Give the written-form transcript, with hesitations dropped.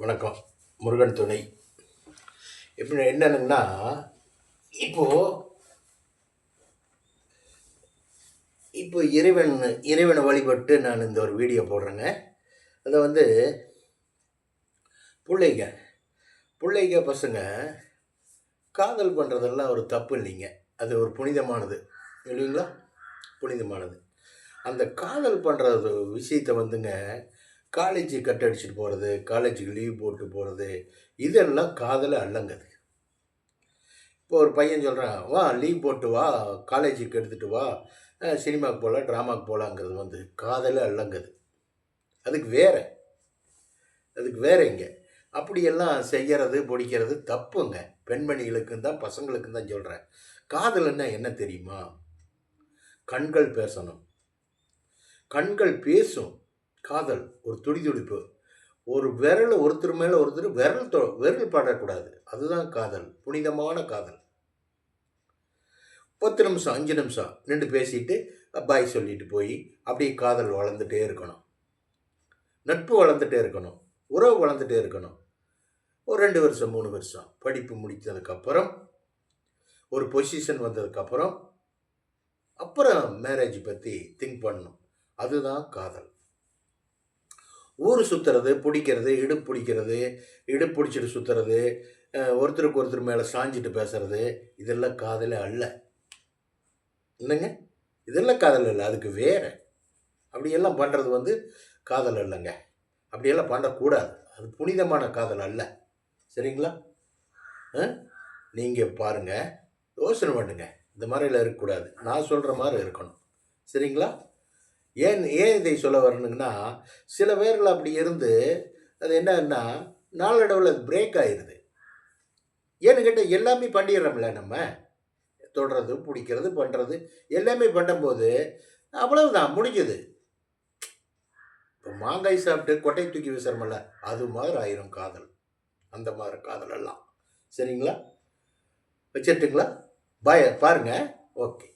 வணக்கம். முருகன் துணை. எப்படி என்னன்னுங்கன்னா, இப்போ இப்போ இறைவனை வழிபட்டு நான் இந்த ஒரு வீடியோ போடுறேங்க. அத வந்து புள்ளைங்க புள்ளைங்க பசங்க காதல் பண்ணுறதெல்லாம் ஒரு தப்பு இல்லைங்க. அது ஒரு புனிதமானது இல்லைங்களா? புனிதமானது. அந்த காதல் பண்ணுறது விஷயத்த வந்துங்க, காலேஜ் கட் அடிச்சுட்டு போகிறது, காலேஜுக்கு லீவ் போட்டு போகிறது, இதெல்லாம் காதலே அல்லங்க அது. இப்போ ஒரு பையன் சொல்கிறான், வா லீவ் போட்டு வா, காலேஜுக்கு எடுத்துகிட்டு வா, சினிமாவுக்கு போகலாம், ட்ராமாவுக்கு போகலாங்கிறது வந்து காதலே அல்லங்க அது. அதுக்கு வேற அதுக்கு வேறங்க. அப்படியெல்லாம் செய்கிறது, பிடிக்கிறது தப்புங்க. பெண்மணிகளுக்கும் தான் பசங்களுக்கும் தான் சொல்கிறேன். காதல்னா என்ன தெரியுமா? கண்கள் பேசணும். கண்கள் பேசும். காதல் ஒரு துடிதுடிப்பு. ஒரு விரல் ஒருத்தர் மேலே ஒருத்தர் விரல் படக்கூடாது. அதுதான் காதல். புனிதமான காதல். 10 நிமிஷம் 5 நிமிஷம் நின்று பேசிட்டு பாய் சொல்லிட்டு போய் அப்படியே காதல் வளர்ந்துட்டே இருக்கணும். நட்பு வளர்ந்துட்டே இருக்கணும். உறவு வளர்ந்துட்டே இருக்கணும். ஒரு 2 வருஷம் 3 வருஷம் படிப்பு முடித்ததுக்கப்புறம், ஒரு பொசிஷன் வந்ததுக்கப்புறம், அப்புறம் மேரேஜ் பற்றி திங்க் பண்ணணும். அதுதான் காதல். ஊர் சுற்றுறது, பிடிக்கிறது, இடுப்பு பிடிக்கிறது, இடுப்பு பிடிச்சிட்டு சுற்றுறது, ஒருத்தருக்கு ஒருத்தர் மேலே சாஞ்சிட்டு பேசுறது, இதெல்லாம் காதலே அல்ல. இல்லைங்க, இதெல்லாம் காதல் இல்லை. அதுக்கு வேற அப்படியெல்லாம் பண்ணுறது வந்து காதல் இல்லைங்க. அப்படியெல்லாம் பண்ணக்கூடாது. அது புனிதமான காதல் அல்ல. சரிங்களா? நீங்கள் பாருங்கள், யோசனை பண்ணுங்க. இந்த மாதிரிலாம் இருக்கக்கூடாது. நான் சொல்கிற மாதிரி இருக்கணும். சரிங்களா? ஏன் ஏன் இதை சொல்ல வரணுங்கன்னா, சில பேர்கள் அப்படி இருந்து அது என்னன்னா நாளடைவில் அது பிரேக் ஆயிடுது. ஏன்னு கேட்டால் எல்லாமே பண்ணிடுறோம்ல நம்ம. தொடுறது, பிடிக்கிறது, பண்ணுறது எல்லாமே பண்ணும்போது அவ்வளவுதான் முடிஞ்சது. இப்போ மாங்காய் சாப்பிட்டு கொட்டை தூக்கி வீசுறோம்ல, அது மாதிரி ஆயிரும் காதல். அந்த மாதிரி காதல் எல்லாம். சரிங்களா? வச்சிட்டுங்களா? பாருங்க. ஓகே.